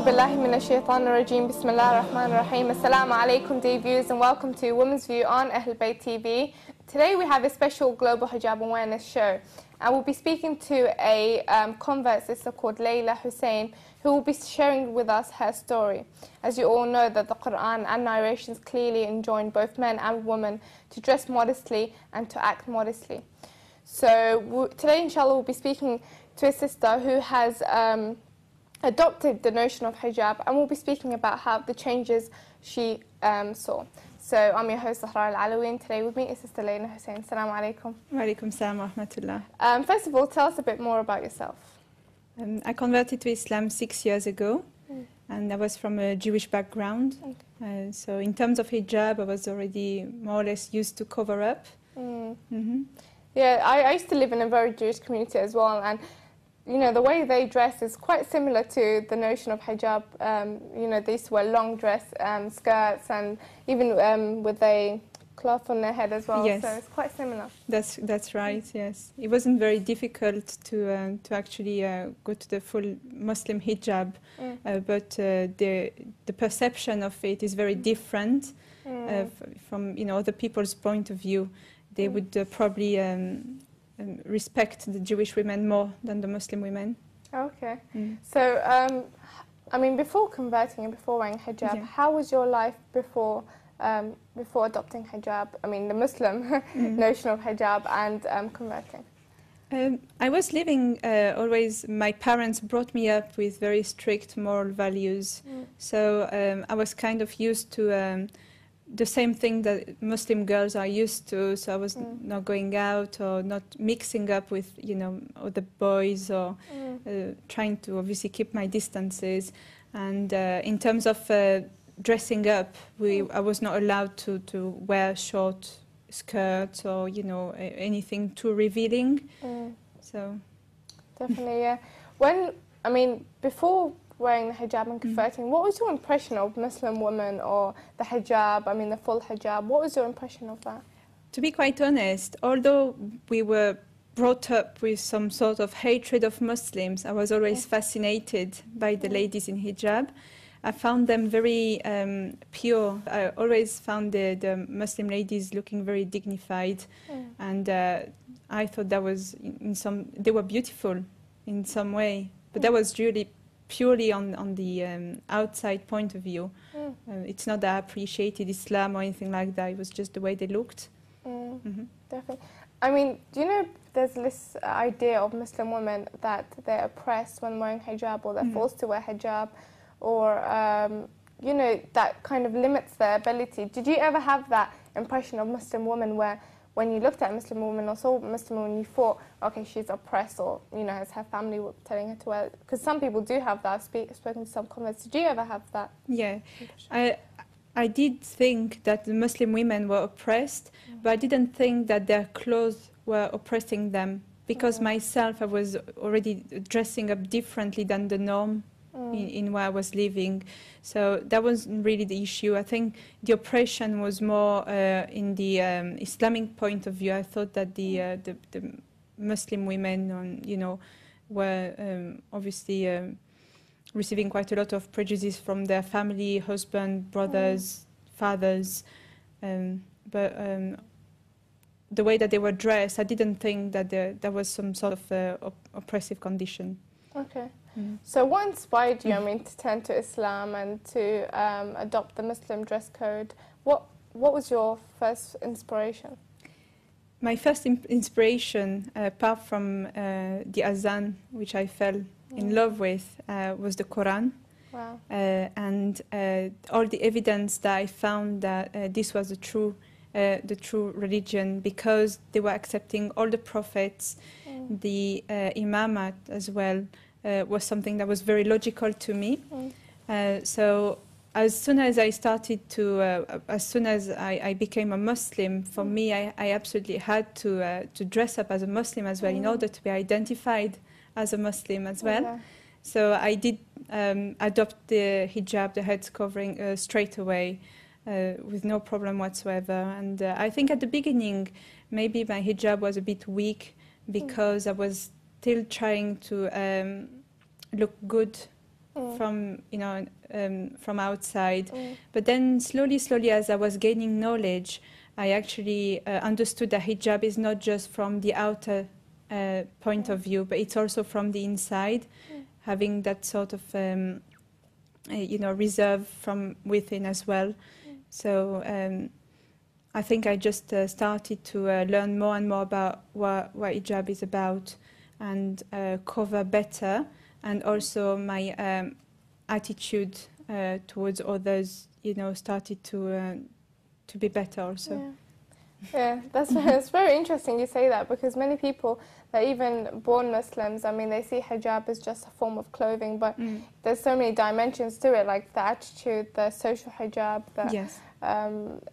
بالله من الشيطان الرجيم. بسم الله الرحمن الرحيم. Assalamu alaikum, dear viewers, and welcome to Women's View on Ahl Bayt TV. Today we have a special global hijab awareness show, and we'll be speaking to a convert sister called Layla Hussein, who will be sharing with us her story. As you all know, that the Quran and narrations clearly enjoin both men and women to dress modestly and to act modestly. So today, inshallah, we'll be speaking to a sister who has adopted the notion of hijab, and we'll be speaking about how the changes she saw. So I'm your host, Zahra Al-Alawi, and today with me is Sister Layla Hussein. Assalamu alaikum. Wa alaikum salam wa rahmatullah. First of all, tell us a bit more about yourself. I converted to Islam 6 years ago, and I was from a Jewish background. Okay. So in terms of hijab, I was already more or less used to cover up. Yeah, I used to live in a very Jewish community as well, and you know, the way they dress is quite similar to the notion of hijab. You know, they used to wear long dress skirts, and even with a cloth on their head as well. Yes. So it's quite similar. That's right. Yes, it wasn't very difficult to actually go to the full Muslim hijab, but the perception of it is very different from other people's point of view. They would probably respect the Jewish women more than the Muslim women. Okay. So, I mean, before converting and before wearing hijab, how was your life before adopting hijab? I mean, the Muslim notion of hijab and converting. I was living always, my parents brought me up with very strict moral values. So I was kind of used to the same thing that Muslim girls are used to, so I was not going out or not mixing up with, other boys or trying to obviously keep my distances. And in terms of dressing up, I was not allowed to wear short skirts or, anything too revealing. So Definitely, yeah. Before wearing the hijab and converting, what was your impression of Muslim women or the hijab, the full hijab? What was your impression of that? To be quite honest, although we were brought up with some sort of hatred of Muslims, I was always fascinated by the ladies in hijab. I found them very pure. I always found the Muslim ladies looking very dignified, and I thought that was they were beautiful in some way, but that was really purely on the outside point of view. It's not that I appreciated Islam or anything like that. It was just the way they looked. Definitely. I mean, do you know there's this idea of Muslim women that they're oppressed when wearing hijab, or they're forced to wear hijab, or that kind of limits their ability. Did you ever have that impression of Muslim women where when you looked at a Muslim woman or saw a Muslim woman, you thought, okay, she's oppressed, or, has her family telling her to wear? Because some people do have that. I've spoken to some converts. Did you ever have that? Yeah. I did think that the Muslim women were oppressed, but I didn't think that their clothes were oppressing them, because myself, I was already dressing up differently than the norm in where I was living. So that wasn't really the issue. I think the oppression was more in the Islamic point of view. I thought that the Muslim women, were obviously receiving quite a lot of prejudice from their family, husband, brothers, fathers. But the way that they were dressed, I didn't think that there was some sort of oppressive condition. Okay. So what inspired you, to turn to Islam and to adopt the Muslim dress code? What was your first inspiration? My first inspiration, apart from the Azan, which I fell in love with, was the Quran. Wow. And all the evidence that I found that this was the true religion, because they were accepting all the prophets, the imamat as well. Was something that was very logical to me. So as soon as I started as soon as I became a Muslim, for me, I absolutely had to dress up as a Muslim as well, in order to be identified as a Muslim as well. So I did adopt the hijab, the head covering, straight away, with no problem whatsoever. And I think at the beginning, maybe my hijab was a bit weak, because I was still trying to look good from from outside. But then slowly, as I was gaining knowledge, I actually understood that hijab is not just from the outer point of view, but it's also from the inside, having that sort of reserve from within as well. So I think I just started to learn more and more about what hijab is about, and cover better, and also my attitude towards others, started to be better also. Yeah, it's very interesting you say that, because many people that even born Muslims, I mean, they see hijab as just a form of clothing, but there's so many dimensions to it, like the attitude, the social hijab,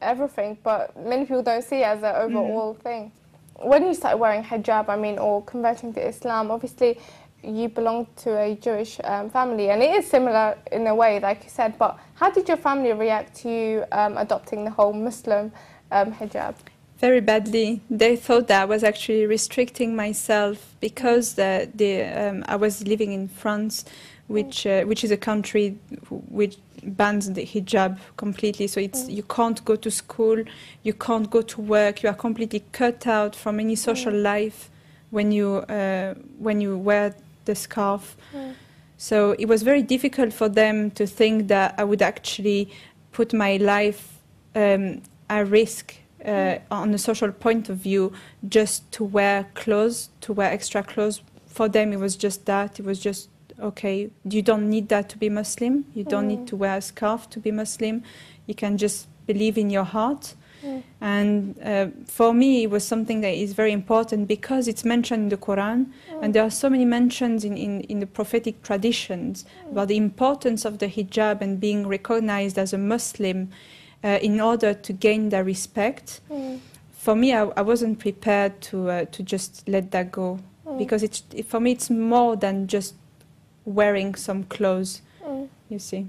everything. But many people don't see it as an overall thing. When you started wearing hijab, I mean, or converting to Islam, obviously you belong to a Jewish family, and it is similar in a way, like you said, but how did your family react to you adopting the whole Muslim hijab? Very badly. They thought that I was actually restricting myself, because I was living in France, which is a country which bans the hijab completely. So you can't go to school, you can't go to work, you are completely cut out from any social life when you wear the scarf. So it was very difficult for them to think that I would actually put my life at risk on a social point of view, just to wear clothes, to wear extra clothes. For them, it was just that. It was just, okay, you don't need that to be Muslim. You don't need to wear a scarf to be Muslim. You can just believe in your heart. And for me, it was something that is very important, because it's mentioned in the Quran, and there are so many mentions in the prophetic traditions about the importance of the hijab and being recognized as a Muslim in order to gain their respect. For me, I wasn't prepared to just let that go, because for me it's more than just wearing some clothes, you see.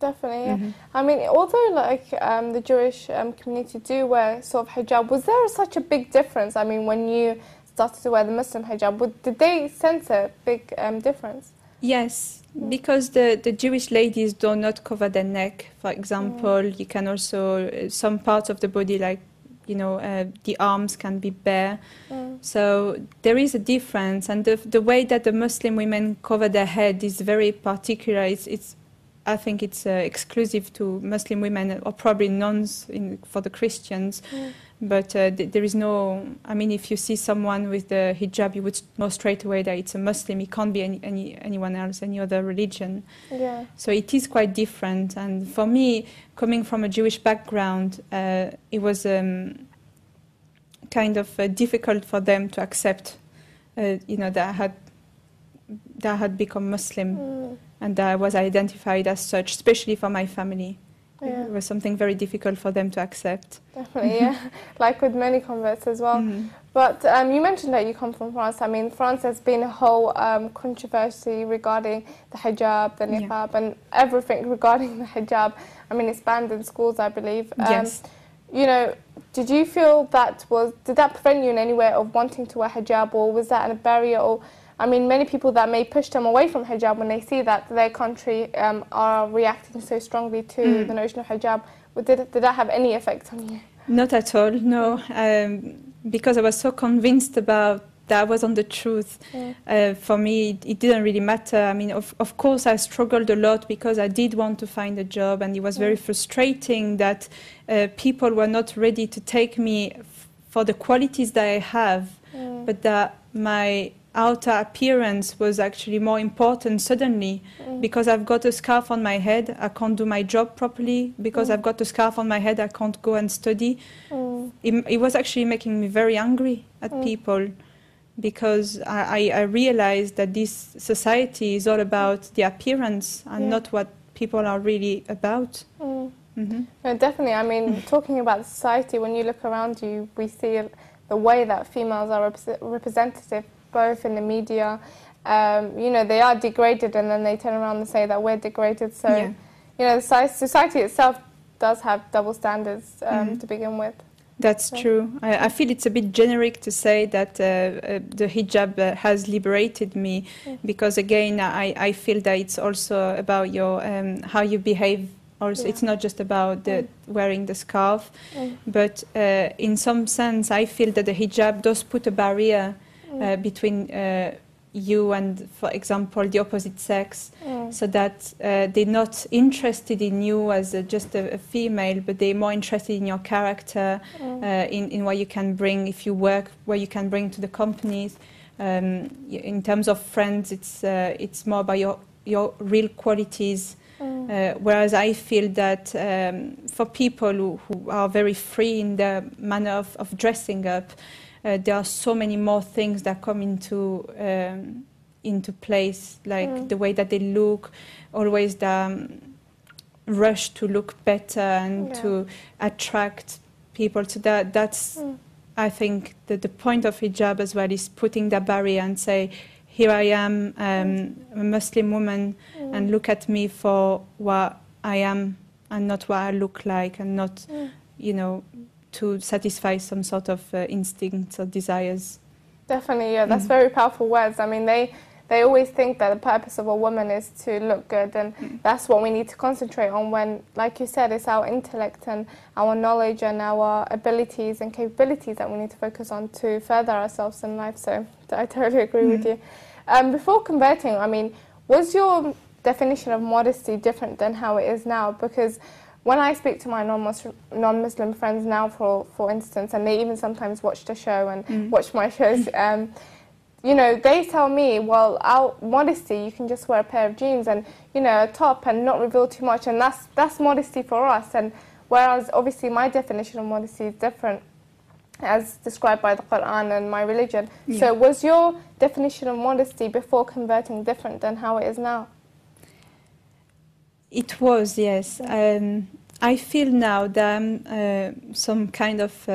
Definitely, yeah. I mean, although like the Jewish community do wear sort of hijab, was there such a big difference? I mean, when you started to wear the Muslim hijab, did they sense a big difference? Yes, because the Jewish ladies do not cover their neck, for example. You can also, some parts of the body, like, the arms can be bare. So there is a difference, and the way that the Muslim women cover their head is very particular. I think it's exclusive to Muslim women, or probably nuns for the Christians. But there is no, I mean, if you see someone with the hijab, you would know straight away that it's a Muslim. It can't be anyone else, any other religion. Yeah. So it is quite different. And for me, coming from a Jewish background, it was kind of difficult for them to accept, that I had become Muslim, and that I was identified as such, especially for my family. Yeah. It was something very difficult for them to accept. Definitely, yeah. Like with many converts as well. But you mentioned that you come from France. I mean, France has been a whole controversy regarding the hijab, the niqab, and everything regarding the hijab. I mean, it's banned in schools, I believe. Yes. Did you feel did that prevent you in any way of wanting to wear hijab, or was that a barrier? Or, I mean, many people that may push them away from hijab when they see that their country are reacting so strongly to the notion of hijab. Did that have any effect on you? Not at all, no. Because I was so convinced about that I was on the truth. For me, it didn't really matter. I mean, of course, I struggled a lot because I did want to find a job, and it was very frustrating that people were not ready to take me for the qualities that I have, but that my outer appearance was actually more important suddenly. Because I've got a scarf on my head, I can't do my job properly. Because I've got a scarf on my head, I can't go and study. It was actually making me very angry at people, because I realized that this society is all about the appearance and not what people are really about. No, definitely. I mean, talking about society, when you look around you, we see the way that females are representative, both in the media. They are degraded, and then they turn around and say that we're degraded. So, the society itself does have double standards to begin with. That's true. I feel it's a bit generic to say that the hijab has liberated me, because again, I feel that it's also about your how you behave. Also, it's not just about the wearing the scarf, but in some sense, I feel that the hijab does put a barrier between you and, for example, the opposite sex, so that they're not interested in you as just a female, but they're more interested in your character, in what you can bring if you work, what you can bring to the companies. In terms of friends, it's more about your real qualities. Whereas I feel that for people who are very free in their manner of dressing up, there are so many more things that come into place, like the way that they look, always the rush to look better and to attract people. So that's I think the point of hijab as well is putting that barrier and say, here I am, a Muslim woman, and look at me for what I am and not what I look like, and not, to satisfy some sort of instincts or desires. Definitely, yeah, that's very powerful words. I mean, they always think that the purpose of a woman is to look good, and that's what we need to concentrate on when, like you said, it's our intellect and our knowledge and our abilities and capabilities that we need to focus on to further ourselves in life. So I totally agree with you. Before converting, I mean, was your definition of modesty different than how it is now? Because when I speak to my non-Muslim friends now, for instance, and they even sometimes watch the show and watch my shows, they tell me, well, our modesty, you can just wear a pair of jeans and, a top and not reveal too much, and that's modesty for us. And whereas, obviously, my definition of modesty is different, as described by the Quran and my religion. So was your definition of modesty before converting different than how it is now? It was, yes. I feel now that I'm some kind of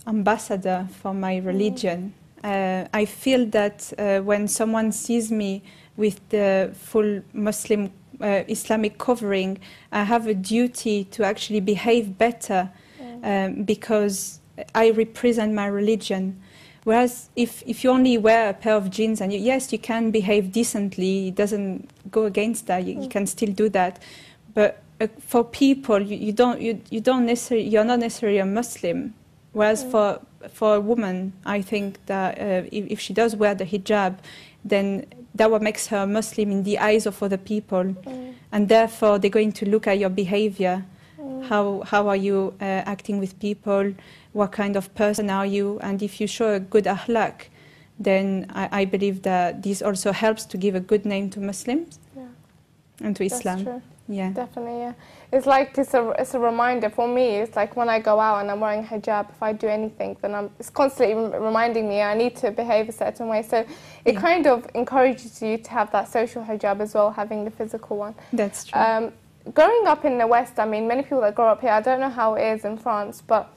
ambassador for my religion. I feel that when someone sees me with the full Muslim Islamic covering, I have a duty to actually behave better because I represent my religion. Whereas if you only wear a pair of jeans and yes, you can behave decently, it doesn't go against that. You can still do that. But for people, you're not necessarily a Muslim. Whereas for a woman, I think that if she does wear the hijab, then that what makes her a Muslim in the eyes of other people, and therefore they're going to look at your behavior. How are you acting with people? What kind of person are you? And if you show a good akhlaq, then I believe that this also helps to give a good name to Muslims and to Islam. That's true. Yeah, definitely. Yeah, it's like it's a reminder for me. It's like when I go out and I'm wearing hijab, if I do anything, then it's constantly reminding me I need to behave a certain way. So it kind of encourages you to have that social hijab as well, having the physical one. That's true. Growing up in the West, I mean, many people that grow up here, I don't know how it is in France, but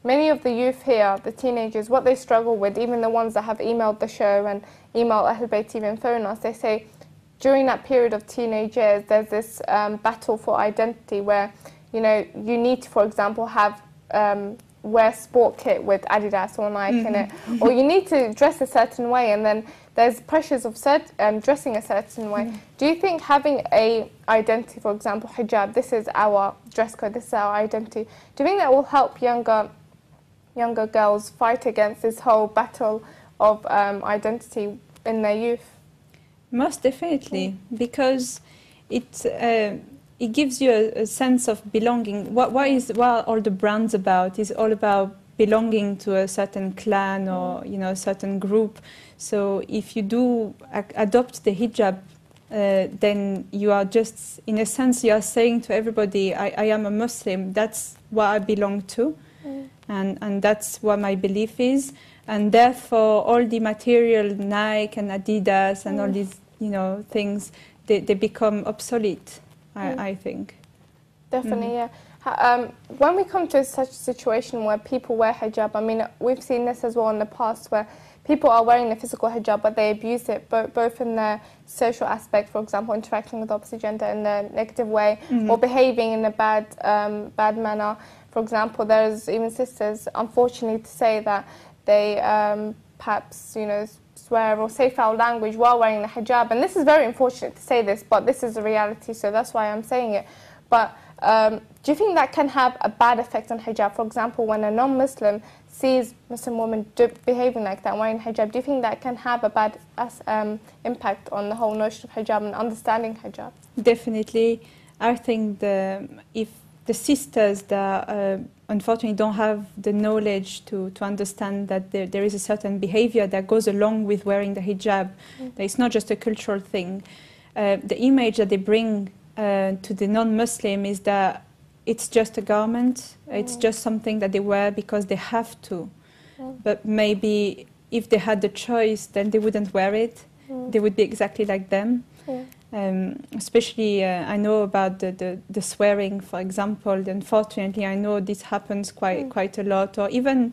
many of the youth here, the teenagers, what they struggle with, even the ones that have emailed the show and emailed Ahl Bayt TV and phone us, they say during that period of teenage years, there's this battle for identity where, you need to, for example, have wear sport kit with Adidas or Nike in it, or you need to dress a certain way, and then there's pressures of dressing a certain way. Do you think having a identity, for example, hijab, this is our dress code, this is our identity, do you think that will help younger girls fight against this whole battle of identity in their youth? Most definitely, because it gives you a sense of belonging. What are all the brands about? It's all about belonging to a certain clan or a certain group. So if you do adopt the hijab, then you are just, in a sense, you are saying to everybody, I am a Muslim. That's what I belong to, and that's what my belief is. And therefore, all the material, Nike and Adidas and all these, things, they become obsolete, I think. Definitely, yeah. When we come to such a situation where people wear hijab, I mean, we've seen this as well in the past, where people are wearing the physical hijab, but they abuse it, both in the social aspect, for example, interacting with the opposite gender in a negative way, or behaving in a bad manner. For example, there's even sisters, unfortunately, to say that they perhaps, you know, swear or say foul language while wearing the hijab. And this is very unfortunate to say this, but this is a reality, so that's why I'm saying it. But do you think that can have a bad effect on hijab? For example, when a non-Muslim sees Muslim women behaving like that, wearing hijab, do you think that can have a bad impact on the whole notion of hijab and understanding hijab? Definitely. I think if the sisters that unfortunately don't have the knowledge to understand that there is a certain behavior that goes along with wearing the hijab, that it's not just a cultural thing. The image that they bring to the non-Muslim is that it's just a garment, it's just something that they wear because they have to. But maybe if they had the choice, then they wouldn't wear it. They would be exactly like them. Especially, I know about the swearing, for example. Unfortunately, I know this happens quite a lot. Or even,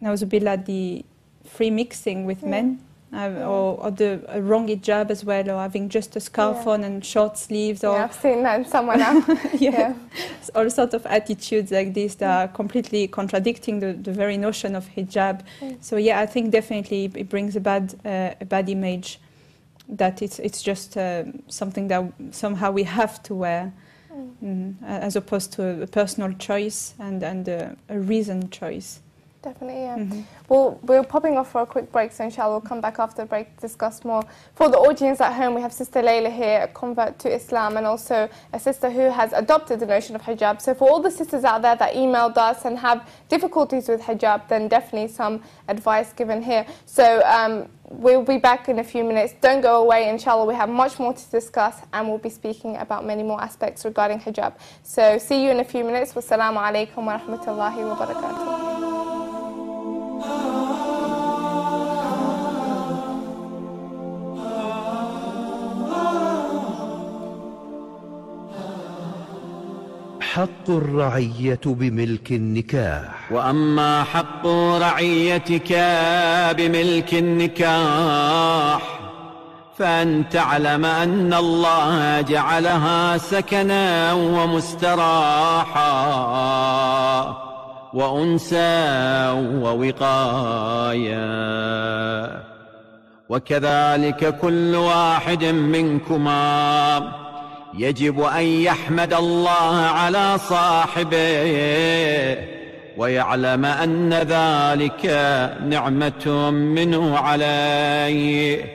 na'uzubillah, the free mixing with men. Or the wrong hijab as well, or having just a scarf on and short sleeves. Or I've seen that in someone else. All sorts of attitudes like this that are completely contradicting the very notion of hijab. So yeah, I think definitely it brings a bad image, that it's just something that somehow we have to wear, as opposed to a personal choice and a reasoned choice. Definitely, yeah. Well, we're popping off for a quick break, so inshallah we'll come back after the break to discuss more. For the audience at home, we have Sister Layla here, a convert to Islam, and also a sister who has adopted the notion of hijab. So for all the sisters out there that emailed us and have difficulties with hijab, then definitely some advice given here. So we'll be back in a few minutes. Don't go away, inshallah. We have much more to discuss, and we'll be speaking about many more aspects regarding hijab. So see you in a few minutes. Wassalamu alaikum wa rahmatullahi wa barakatuh. حق الرعية بملك النكاح. وأما حق رعيتك بملك النكاح فأن تعلم أن الله جعلها سكنا ومستراحا وأنسا ووقايا، وكذلك كل واحد منكما يجب أن يحمد الله على صاحبه ويعلم أن ذلك نعمة منه عليه،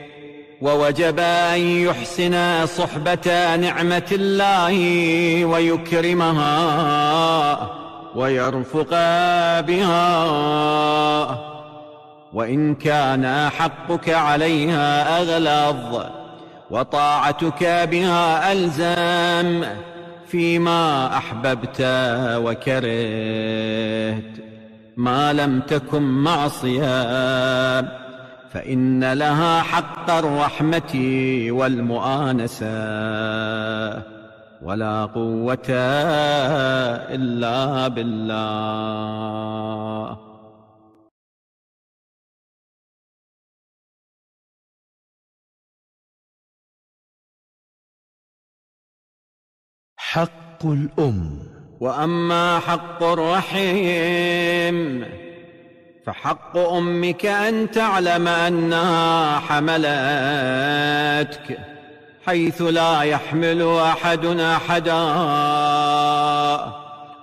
ووجب أن يحسن صحبة نعمة الله ويكرمها ويرفق بها، وإن كان حقك عليها أغلظ وطاعتك بها ألزم فيما أحببت وكرهت ما لم تكن معصية، فإن لها حق الرحمة والمؤانسة، ولا قوة إلا بالله. حق الأم. وأما حق الرحم فحق أمك أن تعلم أنها حملتك حيث لا يحمل أحد أحدا،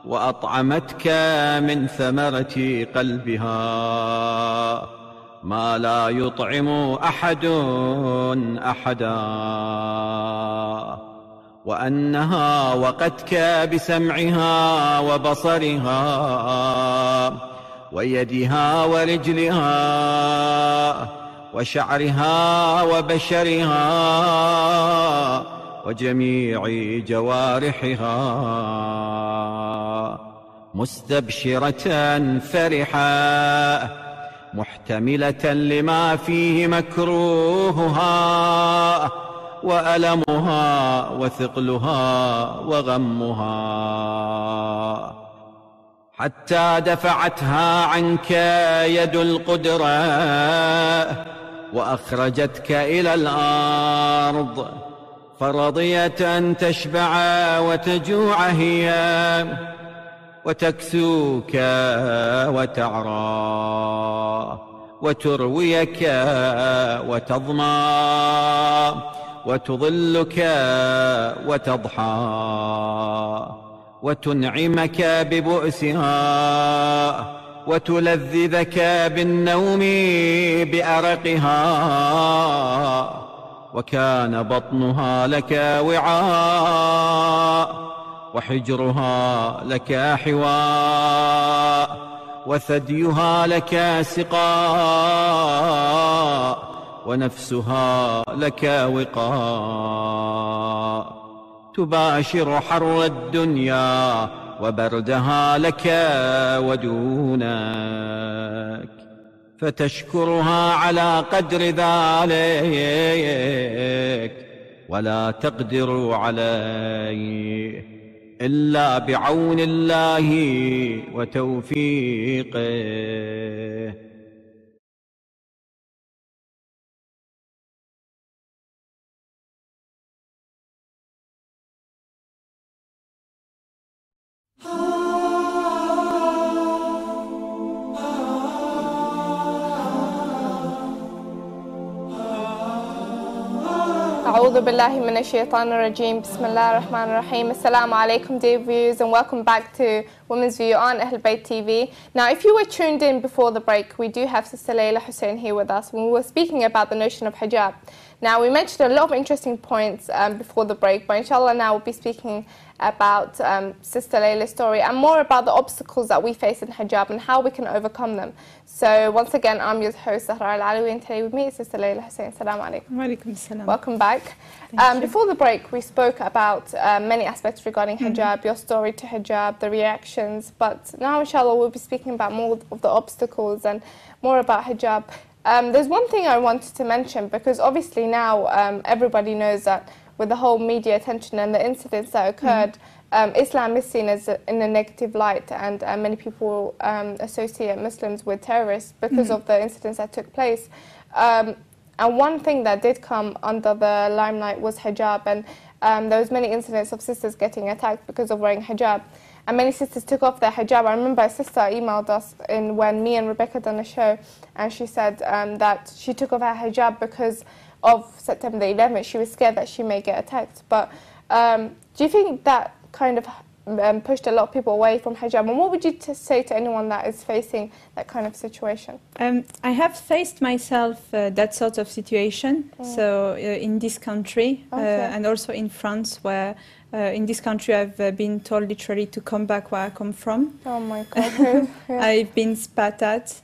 وأطعمتك من ثمرة قلبها ما لا يطعم أحد أحدا، وأنها وقتك بسمعها وبصرها ويدها ورجلها وشعرها وبشرها وجميع جوارحها، مستبشرة فرحة محتملة لما فيه مكروهها وألمها وثقلها وغمها، حتى دفعتها عنك يد القدرة وأخرجتك إلى الأرض، فرضيت أن تشبع وتجوع هي وتكسوك وتعرى وترويك وتظمى وتظلك وتضحى وتنعمك ببؤسها وتلذذك بالنوم بأرقها وكان بطنها لك وعاء وحجرها لك حواء وثديها لك سقاء ونفسها لك وقاء تباشر حر الدنيا وبردها لك ودونك فتشكرها على قدر ذلك ولا تقدر عليه إلا بعون الله وتوفيقه. أعوذ بالله من الشيطان الرجيم. بسم الله الرحمن الرحيم. Assalamu alaikum, dear viewers, and welcome back to Women's View on Ahl Bayt TV. Now, if you were tuned in before the break, we do have Sister Layla Hussein here with us when we were speaking about the notion of hijab. Now, we mentioned a lot of interesting points before the break, but inshallah now we'll be speaking about Sister Layla's story and more about the obstacles that we face in hijab and how we can overcome them. So once again, I'm your host, Zahra Al-Alawi, and today with me is Sister Layla Hussein. Assalamu alaikum. Wa alaikum salam. Welcome back. Before the break, we spoke about many aspects regarding hijab, your story to hijab, the reactions, but now inshallah we'll be speaking about more of the obstacles and more about hijab. There's one thing I wanted to mention, because obviously now everybody knows that with the whole media attention and the incidents that occurred, Islam is seen as in a negative light, and many people associate Muslims with terrorists because of the incidents that took place. And one thing that did come under the limelight was hijab, and there was many incidents of sisters getting attacked because of wearing hijab. And many sisters took off their hijab. I remember a sister emailed us when me and Rebecca done a show, and she said that she took off her hijab because of September the 11th. She was scared that she may get attacked. But do you think that kind of pushed a lot of people away from hijab? And what would you say to anyone that is facing that kind of situation? I have faced myself that sort of situation, so in this country and also in France, where in this country I've been told literally to come back where I come from. Oh my God. Yeah. I've been spat at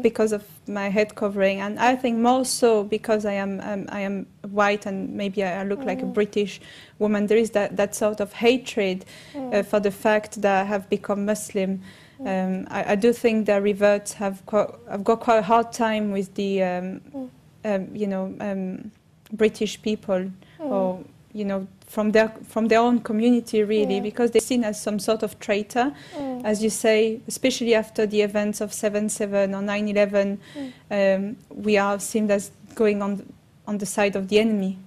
because of my head covering, and I think more so because I am white and maybe I look like a British woman. There is that sort of hatred for the fact that I have become Muslim. I do think the reverts I've got quite a hard time with the British people, or from their own community, really, because they're seen as some sort of traitor, as you say, especially after the events of 7/7 or 9/11. We are seen as going on the side of the enemy,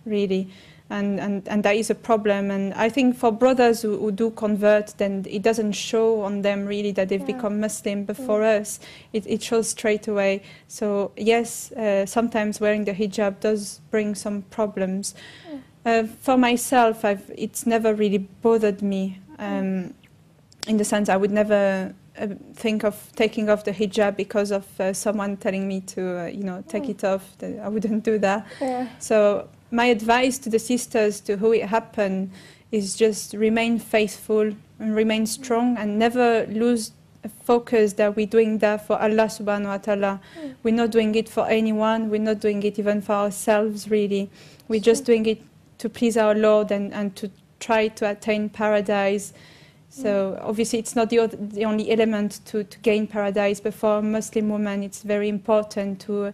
really, and that is a problem. And I think for brothers who do convert, then it doesn't show on them really that they've become Muslim, but for us it shows straight away. So yes, sometimes wearing the hijab does bring some problems. For myself, it's never really bothered me, in the sense I would never think of taking off the hijab because of someone telling me to, take it off. I wouldn't do that. Yeah. So my advice to the sisters to who it happened is just remain faithful and remain strong and never lose focus that we're doing that for Allah subhanahu wa ta'ala. We're not doing it for anyone. We're not doing it even for ourselves, really. We're just doing it to please our Lord and to try to attain paradise. So obviously it's not the only element to gain paradise, but for a Muslim woman it's very important to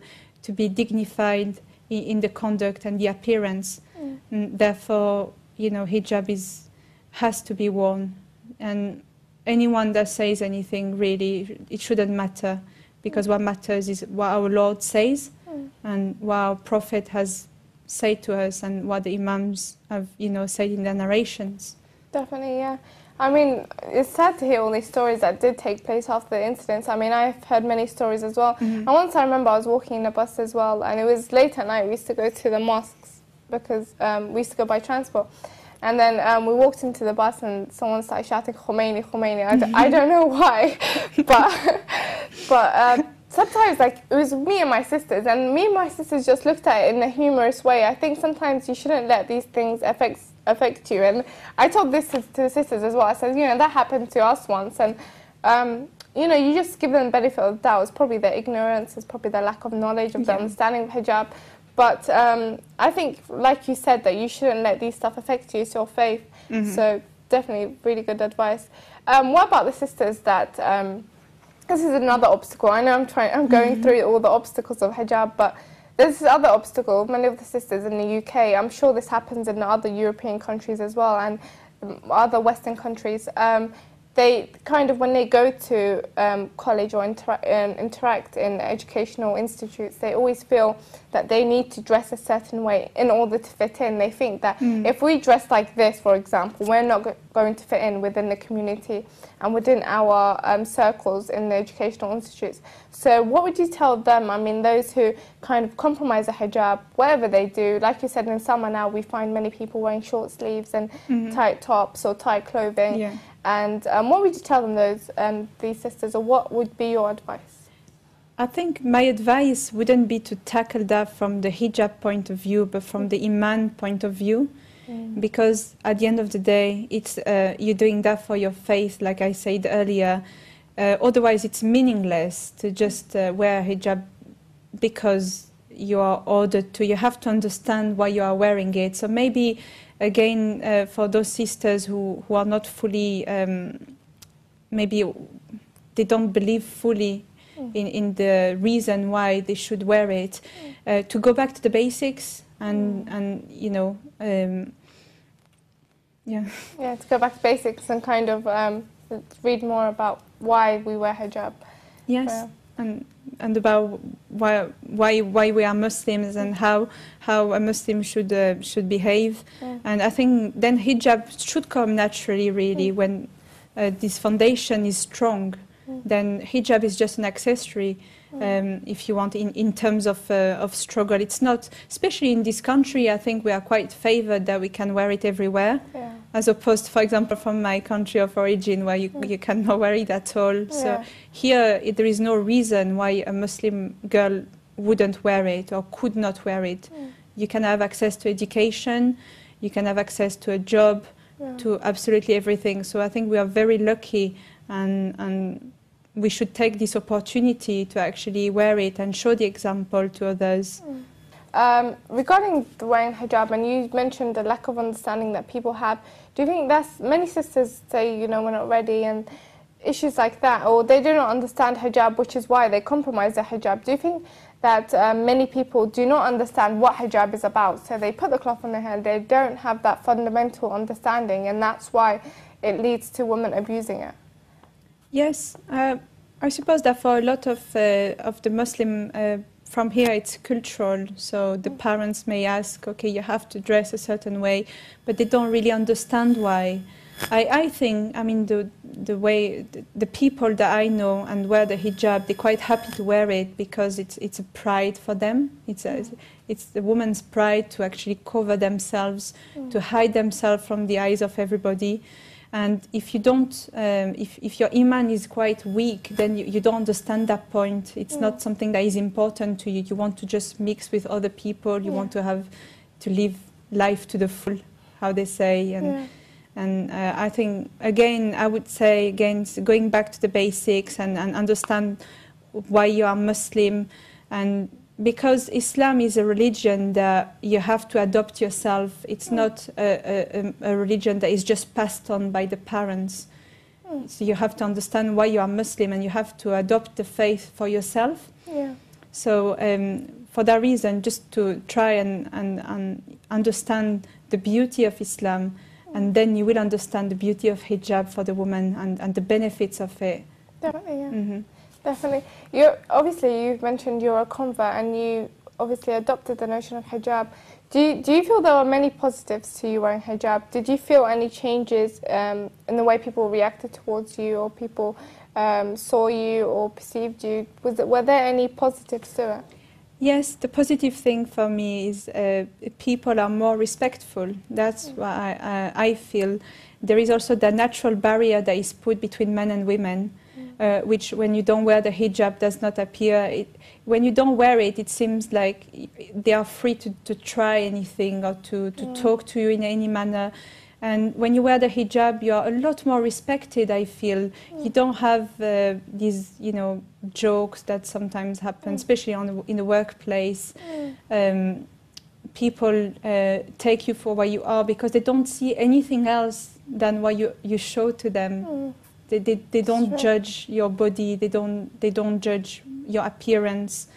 be dignified in the conduct and the appearance. And therefore, hijab has to be worn. And anyone that says anything, really, it shouldn't matter, because what matters is what our Lord says and what our Prophet has said to us and what the Imams have, said in their narrations. Definitely, yeah. I mean, it's sad to hear all these stories that did take place after the incidents. I mean, I've heard many stories as well. And once I remember I was walking in a bus as well, and it was late at night. We used to go to the mosques because we used to go by transport. And then we walked into the bus and someone started shouting, Khomeini, Khomeini. I don't know why, but sometimes, like, it was me and my sisters, and me and my sisters just looked at it in a humorous way. I think sometimes you shouldn't let these things affect you. And I told this to the sisters as well. I said, you know, that happened to us once, and you know, you just give them the benefit of the doubt. It's probably their ignorance, it's probably their lack of knowledge of the understanding of hijab. But I think, like you said, that you shouldn't let these stuff affect you. It's your faith. So definitely really good advice. What about the sisters that, this is another obstacle. I know I'm going through all the obstacles of hijab, but there's this other obstacle. Many of the sisters in the UK, I'm sure this happens in other European countries as well, and other Western countries. They kind of, when they go to college or interact in educational institutes, they always feel that they need to dress a certain way in order to fit in. They think that if we dress like this, for example, we're not going to fit in within the community and within our circles in the educational institutes. So what would you tell them? I mean, those who kind of compromise the hijab, whatever they do, like you said, in summer now we find many people wearing short sleeves and tight tops or tight clothing. And what would you tell them, these sisters, or what would be your advice? I think my advice wouldn't be to tackle that from the hijab point of view, but from the iman point of view, because at the end of the day, it's you're doing that for your faith, like I said earlier. Otherwise, it's meaningless to just wear hijab because you are ordered to. You have to understand why you are wearing it. So maybe, again, for those sisters who are not fully, maybe they don't believe fully in the reason why they should wear it, to go back to the basics and you know, to go back to basics and kind of read more about why we wear hijab. Yes, and about why we are Muslims and how a Muslim should behave. And I think then hijab should come naturally, really, when this foundation is strong. Then hijab is just an accessory, if you want, in terms of struggle. It's not, especially in this country, I think we are quite favored that we can wear it everywhere, as opposed to, for example, from my country of origin, where you cannot wear it at all. So here, there is no reason why a Muslim girl wouldn't wear it or could not wear it. You can have access to education, you can have access to a job, to absolutely everything. So I think we are very lucky, and we should take this opportunity to actually wear it and show the example to others. Regarding the wearing hijab, and you mentioned the lack of understanding that people have, do you think that's, many sisters say, you know, we're not ready and issues like that, or they do not understand hijab, which is why they compromise their hijab. Do you think that many people do not understand what hijab is about? So they put the cloth on their head, they don't have that fundamental understanding, and that's why it leads to women abusing it. Yes, I suppose that for a lot of the Muslim, from here it's cultural, so the parents may ask, okay, you have to dress a certain way, but they don't really understand why. I think, I mean, the people that I know and wear the hijab, they're quite happy to wear it because it's a pride for them. It's the woman's pride to actually cover themselves, to hide themselves from the eyes of everybody. And if you don't, if your iman is quite weak, then you don't understand that point. It's not something that is important to you. You want to just mix with other people. You want to live life to the full, how they say. And I think, again, I would say, again, going back to the basics and understand why you are Muslim. And because Islam is a religion that you have to adopt yourself. It's not a religion that is just passed on by the parents. So you have to understand why you are Muslim and you have to adopt the faith for yourself. So for that reason, just to try and understand the beauty of Islam, and then you will understand the beauty of hijab for the woman and the benefits of it. Definitely, Definitely. Obviously, you've mentioned you're a convert and you obviously adopted the notion of hijab. Do you feel there were many positives to you wearing hijab? Did you feel any changes in the way people reacted towards you, or people saw you or perceived you? Were there any positives to it? Yes, the positive thing for me is people are more respectful. That's why I feel. There is also the natural barrier that is put between men and women, which when you don't wear the hijab does not appear. When you don't wear it, it seems like they are free to try anything or to talk to you in any manner. And when you wear the hijab, you are a lot more respected, I feel. You don't have these, jokes that sometimes happen, especially in the workplace. People take you for what you are because they don't see anything else than what you show to them. They don't judge your body. They don't judge your appearance.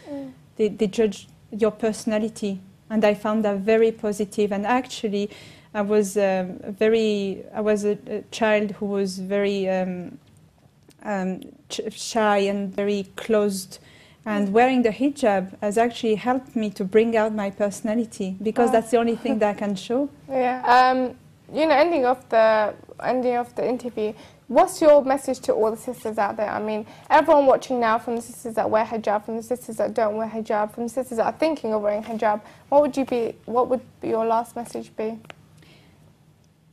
They judge your personality. And I found that very positive. And actually, I was a child who was very shy and very closed, and wearing the hijab has actually helped me to bring out my personality, because that's the only thing that I can show. Yeah. Ending of the interview, what's your message to all the sisters out there? I mean, everyone watching now, from the sisters that wear hijab, from the sisters that don't wear hijab, from the sisters that are thinking of wearing hijab, what would your last message be?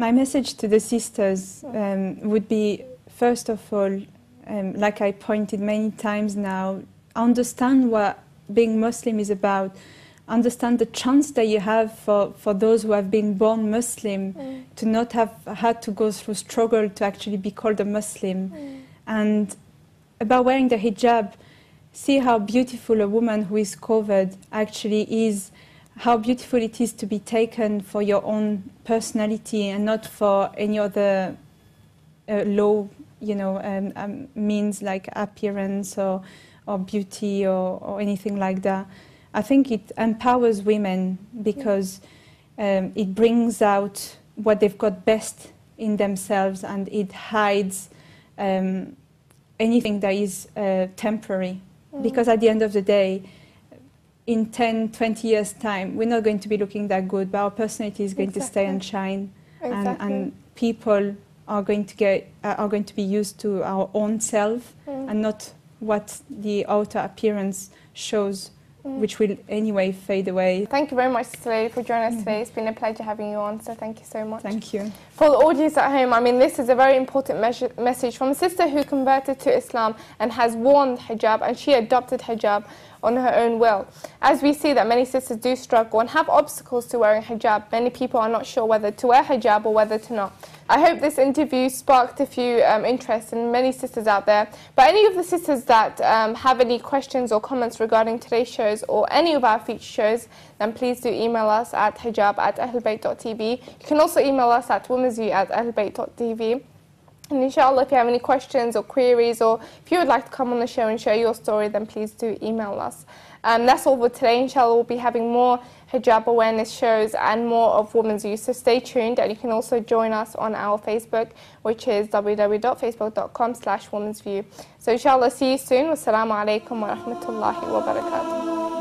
My message to the sisters would be, first of all, like I pointed many times now, understand what being Muslim is about. Understand the chance that you have for those who have been born Muslim to not have had to go through struggle to actually be called a Muslim. And about wearing the hijab, see how beautiful a woman who is covered actually is, how beautiful it is to be taken for your own personality and not for any other low, means like appearance or beauty or anything like that. I think it empowers women because it brings out what they've got best in themselves, and it hides anything that is temporary. Because at the end of the day, in 10, 20 years' time, we're not going to be looking that good, but our personality is going to stay and shine. And people are going to be used to our own self and not what the outer appearance shows, which will anyway fade away. Thank you very much, Sister Lady, for joining us today. It's been a pleasure having you on, so thank you so much. Thank you. For the audience at home, I mean, this is a very important message from a sister who converted to Islam and has worn hijab, and she adopted hijab on her own will. As we see that many sisters do struggle and have obstacles to wearing hijab, many people are not sure whether to wear hijab or whether to not. I hope this interview sparked a few interest in many sisters out there. But any of the sisters that have any questions or comments regarding today's shows or any of our feature shows, then please do email us at hijab@ahlulbayt.tv. You can also email us at womansview@ahlulbayt.tv. And inshallah, if you have any questions or queries, or if you would like to come on the show and share your story, then please do email us. That's all for today. Inshallah, we'll be having more hijab awareness shows and more of Women's View. So stay tuned, and you can also join us on our Facebook, which is www.facebook.com/womensview. So inshallah, see you soon. Wassalamu alaikum wa rahmatullahi wa barakatuh.